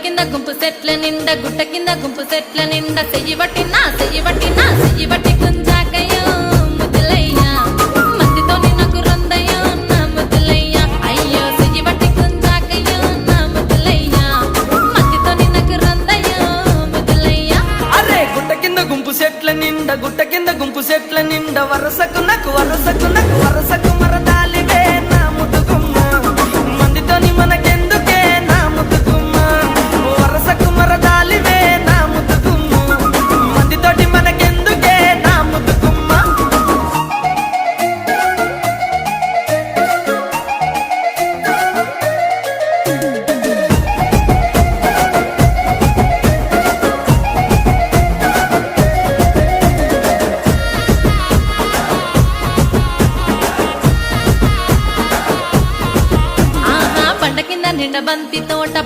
కింద గుంపు సెట్ల నిండా గుట్ట కింద గుంపు సెట్ల నిండా చెయ్యి బట్టి గుంజాకయ్యో ముద్దులయ్యా మందితో నాకు రొందయ్యో నా ముద్దులయ్యా అయ్యో చెయ్యి బట్టి గుంజాకయ్యో నా ముద్దులయ్యా మందితో నాకు రొందయ్యో ముద్దులయ్యా అరే గుట్ట కింద గుంపు సెట్ల నిండా వరసకు మరదాలివే నా ముద్దుగుమ్మ మందితోని మనకెందుకే నా ముద్దుగుమ్మ వరసకు మరదాలివే నా ముద్దుగుమ్మ మందితోటి మనకెందుకే నా ముద్దుగుమ్మ బండ కింద నిండ బంతి తోట